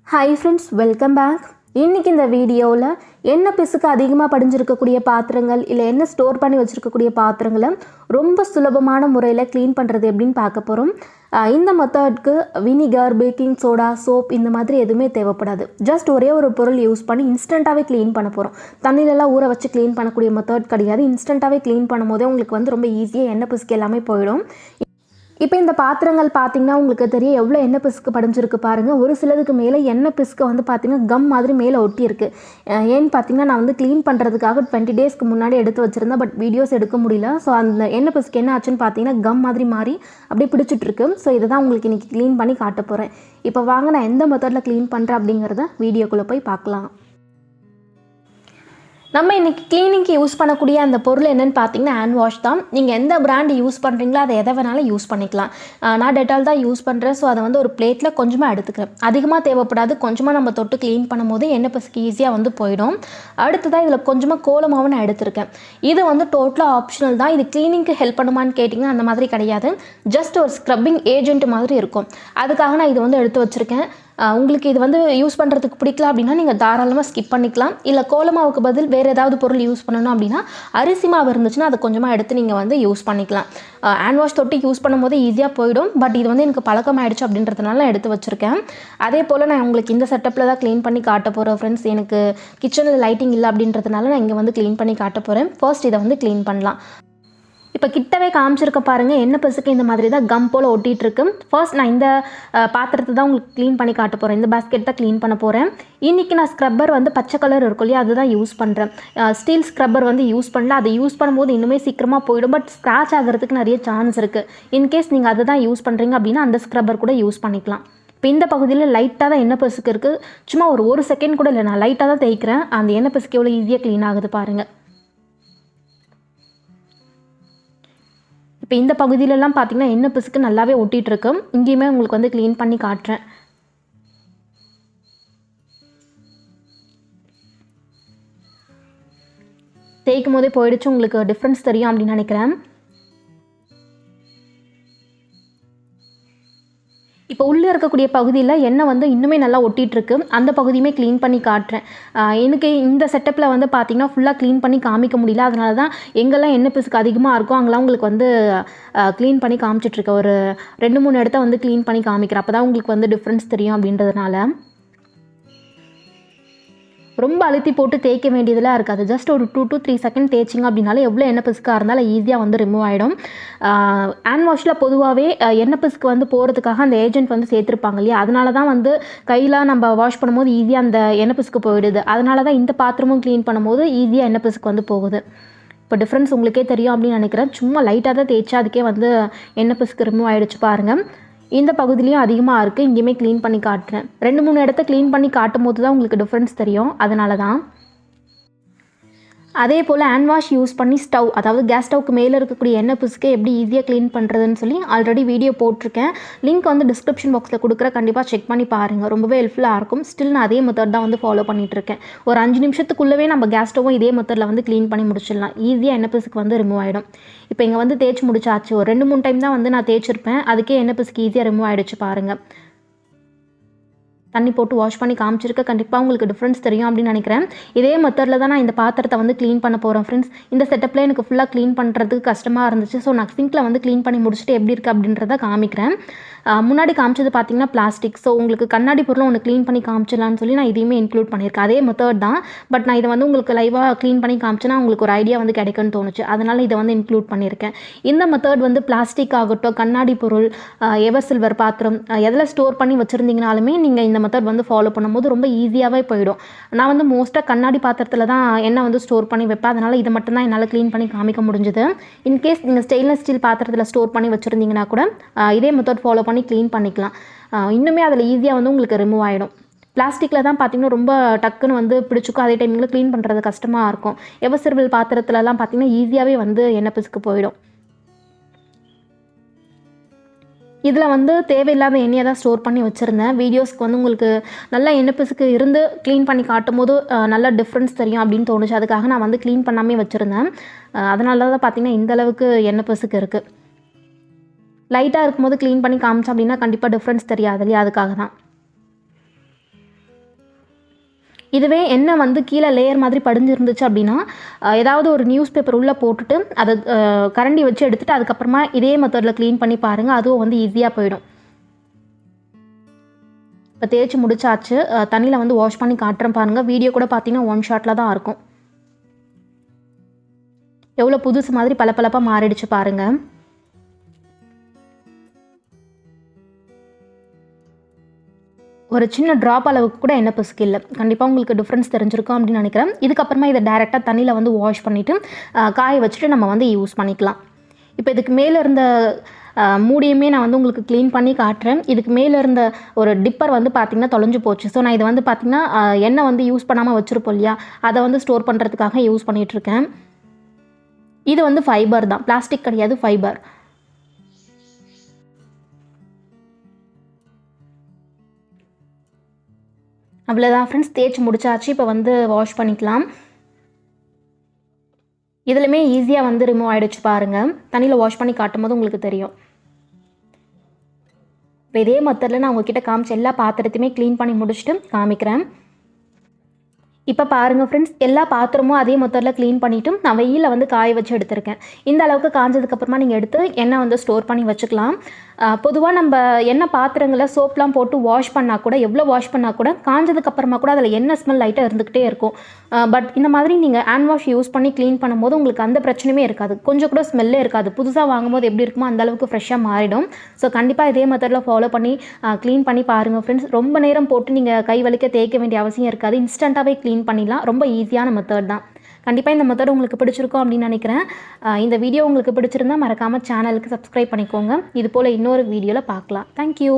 Hi friends, welcome back. இன்னைக்கு இந்த வீடியோவில் என்ன பிசுக்கு அதிகமாக படிஞ்சிருக்கக்கூடிய பாத்திரங்கள் இல்லை என்ன ஸ்டோர் பண்ணி வச்சுருக்கக்கூடிய பாத்திரங்களை ரொம்ப சுலபமான முறையில் க்ளீன் பண்ணுறது எப்படின்னு பார்க்க போகிறோம். இந்த மெத்தட்க்கு வினிகர், பேக்கிங் சோடா, சோப் இந்த மாதிரி எதுவுமே தேவைப்படாது. ஜஸ்ட் ஒரே ஒரு பொருள் யூஸ் பண்ணி இன்ஸ்டண்ட்டாகவே க்ளீன் பண்ண போகிறோம். தண்ணியிலலாம் ஊற வச்சு க்ளீன் பண்ணக்கூடிய மெத்தட் கிடையாது. இன்ஸ்டண்ட்டாகவே க்ளீன் பண்ணும் போதே உங்களுக்கு ரொம்ப ஈஸியாக எண்ணெய் பிசுக்கு எல்லாமே போயிடும். இப்போ இந்த பாத்திரங்கள் பார்த்திங்கன்னா உங்களுக்கு தெரியும் எவ்வளோ எண்ணெய் பிசுக்கு படிஞ்சிருக்கு பாருங்கள். ஒரு சிலதுக்கு மேலே எண்ணெய் பிசுக்கு பார்த்திங்கன்னா கம் மாதிரி மேலே ஒட்டியிருக்கு. ஏன்னு பார்த்திங்கன்னா நான் க்ளீன் பண்ணுறதுக்காக 20 டேஸ்க்கு முன்னாடி எடுத்து வச்சுருந்தேன். பட் வீடியோஸ் எடுக்க முடியல. ஸோ அந்த எண்ணெய் பிசுக்கு என்ன ஆச்சுன்னு பார்த்திங்கன்னா கம் மாதிரி மாறி அப்படியே பிடிச்சிட்ருக்கு. ஸோ இதை தான் உங்களுக்கு இன்றைக்கி க்ளீன் பண்ணி காட்ட போகிறேன். இப்போ வாங்க நான் எந்த மெத்தடில் க்ளீன் பண்ணுறேன் அப்படிங்கிறத வீடியோக்குள்ளே போய் பார்க்கலாம். நம்ம இன்றைக்கி க்ளீனிங்க்கு யூஸ் பண்ணக்கூடிய அந்த பொருள் என்னென்னு பார்த்தீங்கன்னா ஹேண்ட் வாஷ் தான். நீங்கள் எந்த பிராண்டு யூஸ் பண்ணுறீங்களோ அதை எதை வேணாலும் யூஸ் பண்ணிக்கலாம். நான் டெட்டால் தான் யூஸ் பண்ணுறேன். ஸோ அதை ஒரு பிளேட்டில் கொஞ்சமாக எடுத்துக்கிறேன். அதிகமாக தேவைப்படாது. கொஞ்சமாக நம்ம தொட்டு க்ளீன் பண்ணும்போது எண்ணெய் பிசுக்கு ஈஸியாக போயிடும். அடுத்ததாக இதில் கொஞ்சமாக கோலமாவும் நான் எடுத்திருக்கேன். இது டோட்டலாக ஆப்ஷனல் தான். இது க்ளீனிங்க்கு ஹெல்ப் பண்ணுமான்னு கேட்டிங்கன்னா அந்த மாதிரி கிடையாது. ஜஸ்ட் ஒரு ஸ்க்ரப்பிங் ஏஜென்ட் மாதிரி இருக்கும். அதுக்காக நான் இது எடுத்து வச்சுருக்கேன். உங்களுக்கு இது யூஸ் பண்ணுறதுக்கு பிடிக்கல அப்படின்னா நீங்கள் தாராளமாக ஸ்கிப் பண்ணிக்கலாம். இல்லை கோலமாவுக்கு பதில் வேறு ஏதாவது பொருள் யூஸ் பண்ணணும் அப்படின்னா அரிசி மாவு இருந்துச்சுன்னா அதை கொஞ்சமாக எடுத்து நீங்கள் யூஸ் பண்ணிக்கலாம். ஹேண்ட் வாஷ் தொட்டு யூஸ் பண்ணும்போது ஈஸியாக போயிடும். பட் இது எனக்கு பழக்கமாயிடுச்சு அப்படின்றதுனால நான் எடுத்து வச்சுருக்கேன். அதே போல் நான் உங்களுக்கு இந்த செட்டப்பில் தான் க்ளீன் பண்ணி காட்ட போகிறேன் ஃப்ரெண்ட்ஸ். எனக்கு கிச்சனில் லைட்டிங் இல்லை அப்படின்றதுனால நான் இங்கே க்ளீன் பண்ணி காட்ட போகிறேன். ஃபர்ஸ்ட் இதை க்ளீன் பண்ணலாம். இப்போ கிட்டவே காமிச்சிருக்க பாருங்கள், எண்ணெய் பிசுக்கு இந்த மாதிரி தான் கம் போல் ஒட்டிகிட்ருக்கு. ஃபர்ஸ்ட் நான் இந்த பாத்திரத்தை தான் உங்களுக்கு க்ளீன் பண்ணி காட்ட போகிறேன். இந்த பாஸ்கெட் தான் க்ளீன் பண்ண போகிறேன். இன்றைக்கி நான் ஸ்க்ரப்பர் பச்சை கலர் இருக்கும் இல்லையா, அதுதான் யூஸ் பண்ணுறேன். ஸ்டீல் ஸ்க்ரப்பர் யூஸ் பண்ணல. அதை யூஸ் பண்ணும்போது இன்னுமே சீக்கிரமாக போயிடும். பட் ஸ்க்ராட்ச் ஆகிறதுக்கு நிறைய சான்ஸ் இருக்குது. இன்கேஸ் நீங்கள் அதை தான் யூஸ் பண்ணுறீங்க அப்படின்னா அந்த ஸ்க்ரப்பர் கூட யூஸ் பண்ணிக்கலாம். இப்போ இந்த பகுதியில் லைட்டாக தான் எண்ணெய் பிசுக்கு இருக்குது. சும்மா ஒரு செகண்ட் கூட இல்லை, நான் லைட்டாக தான் தேய்க்கிறேன். அந்த எண்ணெய் பிசுக்கு எவ்வளோ ஈஸியாக க்ளீன் ஆகுது பாருங்கள். இப்போ இந்த பகுதியிலலாம் பார்த்திங்கன்னா எண்ணெய் பிசுக்கு நல்லாவே ஒட்டிகிட்ருக்கு. இங்கேயுமே உங்களுக்கு க்ளீன் பண்ணி காட்டுறேன். தேய்க்கும் போதே போயிடுச்சு. உங்களுக்கு டிஃப்ரென்ஸ் தெரியும் அப்படின்னு நினைக்கிறேன். இப்போ உள்ளே இருக்கக்கூடிய பகுதியில் எண்ணெய் இன்னுமே நல்லா ஒட்டிகிட்ருக்கு. அந்த பகுதியுமே க்ளீன் பண்ணி காட்டுறேன். எனக்கு இந்த செட்டப்பில் பார்த்திங்கன்னா ஃபுல்லாக க்ளீன் பண்ணி காமிக்க முடியல. அதனால தான் எங்கெல்லாம் எண்ணெய் பிசுக்கு அதிகமாக இருக்கும் அங்கெல்லாம் உங்களுக்கு க்ளீன் பண்ணி காமிச்சிட்ருக்கேன். ஒரு 2-3 இடத்த க்ளீன் பண்ணி காமிக்கிறேன். அப்போ தான் உங்களுக்கு டிஃப்ரென்ஸ் தெரியும் அப்படின்றதுனால. ரொம்ப அழுத்தி போட்டு தேய்க்க வேண்டியதெல்லாம் இருக்காது. ஜஸ்ட் ஒரு 2 to 3 செகண்ட் தேய்ச்சிங்க அப்படின்னாலே எவ்வளோ எண்ணெய் பிசுக்காக இருந்தாலும் ஈஸியாக ரிமூவ் ஆகிடும். ஹேண்ட் வாஷில் பொதுவாகவே எண்ணெய் பிசுக்கு போகிறதுக்காக அந்த ஏஜென்ட் சேர்த்துருப்பாங்க இல்லையா, அதனால தான் கையில் நம்ம வாஷ் பண்ணும்போது ஈஸியாக அந்த எண்ணெய் பிசுக்கு போயிடுது. அதனால தான் இந்த பாத்திரமும் க்ளீன் பண்ணும்போது ஈஸியாக எண்ணெய் பிசுக்கு போகுது. இப்போ டிஃப்ரென்ஸ் உங்களுக்கே தெரியும் அப்படின்னு நினைக்கிறேன். சும்மா லைட்டாக தான் தேய்ச்சா அதுக்கே எண்ணெய் பிசுக்கு ரிமூவ் ஆகிடுச்சு பாருங்கள். இந்த பகுதியிலையும் அதிகமாக இருக்குது. இங்கேயுமே க்ளீன் பண்ணி காட்டுறேன். 2-3 இடத்த க்ளீன் பண்ணி காட்டும் போது தான் உங்களுக்கு டிஃப்ரென்ஸ் தெரியும். அதனால தான். அதே போல் ஹேண்ட் வாஷ் யூஸ் பண்ணி ஸ்டவ், அதாவது கேஸ் ஸ்டவ்க்கு மேலே இருக்கக்கூடிய எண்ணெய் பிசுக்கு எப்படி ஈஸியாக க்ளீன் பண்ணுறதுன்னு சொல்லி ஆல்ரெடி வீடியோ போட்டிருக்கேன். லிங்க் டிஸ்கிரிப்ஷன் பாக்ஸில் கொடுக்குற, கண்டிப்பாக செக் பண்ணி பாருங்கள். ரொம்பவே ஹெல்ப்ஃபுல்லாக இருக்கும். ஸ்டில் நான் அதே மெத்தட் தான் ஃபாலோ பண்ணிகிட்ருக்கேன். ஒரு 5 நிமிஷத்துக்குள்ளவே நம்ம கேஸ் ஸ்டவ்வும் இதே மெத்தடில் க்ளீன் பண்ணி முடிச்சிடலாம். ஈஸியாக எண்ணெய் பிசுக்கு ரிமூவ் ஆகிடும். இப்போ இங்கே தேய்ச்சி முடிச்சாச்சு. ஒரு 2-3 டைம் தான் நான் தேய்ச்சிருப்பேன். அதுக்கே எண்ணெய் பிசுக்கு ஈஸியாக ரிமூவ் ஆகிடுச்சு பாருங்கள். தண்ணி போட்டு வாஷ் பண்ணி காமிச்சிருக்க, கண்டிப்பாக உங்களுக்கு டிஃப்ரென்ஸ் தெரியும் அப்படின்னு நினைக்கிறேன். இதே மெத்தடில் தான் நான் இந்த பாத்திரத்தை க்ளீன் பண்ண போகிறேன் ஃப்ரெண்ட்ஸ். இந்த செட்டப்பில் எனக்கு ஃபுல்லாக க்ளீன் பண்ணுறதுக்கு கஷ்டமாக இருந்துச்சு. ஸோ நான் சிங்கில் க்ளீன் பண்ணி முடிச்சுட்டு எப்படி இருக்குது அப்படின்றத காமிக்கிறேன். முன்னாடி காமிச்சது பார்த்திங்கன்னா பிளாஸ்டிக். ஸோ உங்களுக்கு கண்ணாடி பொருளும் ஒன்று க்ளீன் பண்ணி காமிச்சிடலான்னு சொல்லி நான் இதையுமே இன்க்ளூட் பண்ணியிருக்கேன். அதே மெத்தட் தான். பட் நான் இதை உங்களுக்கு லைவாக க்ளீன் பண்ணி காமிச்சேன்னா உங்களுக்கு ஒரு ஐடியா கிடைக்குன்னு தோணுச்சு. அதனால் இதை இன்க்ளூட் பண்ணியிருக்கேன். இந்த மெத்தட் பிளாஸ்டிக் ஆகட்டும், கண்ணாடி பொருள், எவர் சில்வர் பாத்திரம், எதில் ஸ்டோர் பண்ணி வச்சுருந்தீங்கனாலுமே நீங்கள் இந்த மெத்தட் ஃபாலோ பண்ணும்போது ரொம்ப ஈஸியாகவே போயிடும். நான் மோஸ்ட்டாக கண்ணாடி பாத்திரத்தில் தான் எண்ணெய் ஸ்டோர் பண்ணி வைப்பேன். அதனால் இதை மட்டும் தான் என்னால் க்ளீன் பண்ணி காமிக்க முடிஞ்சுது. இன்கேஸ் நீங்கள் ஸ்டெயின்லெஸ் ஸ்டீல் பாத்திரத்தில் ஸ்டோர் பண்ணி வச்சுருந்தீங்கன்னா கூட இதே மெத்தட் ஃபாலோ பண்ணி க்ளீன் பண்ணிக்கலாம். இன்னுமே அதில் ஈஸியாக உங்களுக்கு ரிமூவ் ஆகிடும். பிளாஸ்டிக்கில் தான் பார்த்திங்கன்னா ரொம்ப டக்குன்னு பிடிச்சிக்கும். அதே டைமில் க்ளீன் பண்ணுறது கஷ்டமாக இருக்கும். எவர் சில்வர் பாத்திரத்துலலாம் பார்த்திங்கன்னா ஈஸியாகவே எண்ணெய் பிசுக்கு போயிடும். இதில் தேவையில்லாத எண்ணெயை தான் ஸ்டோர் பண்ணி வச்சுருந்தேன். வீடியோஸ்க்கு உங்களுக்கு நல்லா எண்ணெய் பிசுக்கு இருந்து க்ளீன் பண்ணி காட்டும் போது நல்லா டிஃப்ரென்ஸ் தெரியும் அப்படின்னு தோணுச்சு. அதுக்காக நான் க்ளீன் பண்ணாமே வச்சுருந்தேன். அதனால தான் பார்த்திங்கன்னா இந்தளவுக்கு எண்ணெய் பிசுக்கு இருக்குது. லைட்டாக இருக்கும்போது க்ளீன் பண்ணி காமிச்சோம் அப்படின்னா கண்டிப்பாக டிஃப்ரென்ஸ் தெரியாது இல்லையா, அதுக்காக தான். இதுவே எண்ணெய் வந்து கீழே லேயர் மாதிரி படிஞ்சிருந்துச்சு அப்படின்னா ஏதாவது ஒரு நியூஸ் பேப்பர் உள்ளே போட்டுட்டு அதை கரண்டி வச்சு எடுத்துகிட்டு அதுக்கப்புறமா இதே மெத்தடில் க்ளீன் பண்ணி பாருங்கள். அதுவும் வந்து ஈஸியாக போயிடும். இப்போ தேய்ச்சி முடிச்சாச்சு. தண்ணியில் வந்து வாஷ் பண்ணி காட்டுறேன் பாருங்கள். வீடியோ கூட பார்த்தீங்கன்னா ஒன் ஷாட்டில் தான் இருக்கும். எவ்வளோ புதுசு மாதிரி பளபளப்பாக மாறிடுச்சு பாருங்கள். ஒரு சின்ன ட்ராப் அளவுக்கு கூட எண்ணெய் பிசுக்கு இல்லை. கண்டிப்பாக உங்களுக்கு டிஃப்ரென்ஸ் தெரிஞ்சிருக்கும் அப்படின்னு நினைக்கிறேன். இதுக்கப்புறமா இதை டேரெக்டாக தண்ணியில் வந்து வாஷ் பண்ணிவிட்டு காய வச்சுட்டு நம்ம வந்து யூஸ் பண்ணிக்கலாம். இப்போ இதுக்கு மேலே இருந்த மூடியுமே நான் வந்து உங்களுக்கு க்ளீன் பண்ணி காட்டுறேன். இதுக்கு மேலே இருந்த ஒரு டிப்பர் வந்து பார்த்திங்கன்னா தொலைஞ்சு போச்சு. ஸோ நான் இதை வந்து பார்த்திங்கன்னா எண்ணெய் வந்து யூஸ் பண்ணாமல் வச்சுருப்போம் இல்லையா, அதை வந்து ஸ்டோர் பண்ணுறதுக்காக யூஸ் பண்ணிகிட்ருக்கேன். இது வந்து ஃபைபர் தான், பிளாஸ்டிக் கிடையாது, ஃபைபர். அவ்வளோதான் ஃப்ரெண்ட்ஸ், தேய்ச்சி முடிச்சாச்சு. இப்போ வந்து வாஷ் பண்ணிக்கலாம். இதுலையுமே ஈஸியாக வந்து ரிமூவ் ஆகிடுச்சு பாருங்கள். தண்ணியில் வாஷ் பண்ணி காட்டும் போது உங்களுக்கு தெரியும். இப்போ இதே மெத்தடில் நான் உங்ககிட்ட காமிச்ச எல்லா பாத்திரத்தையுமே க்ளீன் பண்ணி முடிச்சுட்டு காமிக்கிறேன். இப்போ பாருங்கள் ஃப்ரெண்ட்ஸ், எல்லா பாத்திரமும் அதே மெத்தடில் க்ளீன் பண்ணிவிட்டு நான் வெயிலில் வந்து காய வச்சு எடுத்திருக்கேன். இந்த அளவுக்கு காஞ்சதுக்கப்புறமா நீங்கள் எடுத்து எண்ணெய் வந்து ஸ்டோர் பண்ணி வச்சுக்கலாம். பொதுவாக நம்ம எண்ணெய் பாத்திரங்களை சோப்லாம் போட்டு வாஷ் பண்ணால் கூட, எவ்வளோ வாஷ் பண்ணால் கூட காஞ்சதுக்கப்புறமா கூட அதில் எண்ணெய் ஸ்மெல் லைட்டாக இருந்துக்கிட்டே இருக்கும். பட் இந்த மாதிரி நீங்கள் ஹேண்ட் வாஷ் யூஸ் பண்ணி க்ளீன் பண்ணும்போது உங்களுக்கு அந்த பிரச்சனையுமே இருக்காது. கொஞ்சம் கூட ஸ்மெல்லே இருக்காது. புதுசாக வாங்கும்போது எப்படி இருக்குமோ அந்தளவுக்கு ஃப்ரெஷ்ஷாக மாறிடும். ஸோ கண்டிப்பாக இதே மெத்தடில் ஃபாலோ பண்ணி க்ளீன் பண்ணி பாருங்கள் ஃப்ரெண்ட்ஸ். ரொம்ப நேரம் போட்டு நீங்கள் கை வலிக்க தேய்க்க வேண்டிய அவசியம் இருக்காது. இன்ஸ்டண்ட்டாகவே க்ளீன் பண்ணிடலாம். ரொம்ப ஈஸியான மெத்தட் தான். கண்டிப்பாக இந்த மெத்தட் உங்களுக்கு பிடிச்சிருக்கும் அப்படின்னு நினைக்கிறேன். இந்த வீடியோ உங்களுக்கு பிடிச்சிருந்தா மறக்காமல் சேனலுக்கு சப்ஸ்கிரைப் பண்ணிக்கோங்க. இது போல் இன்னொரு வீடியோவில் பார்க்கலாம். தேங்க்யூ.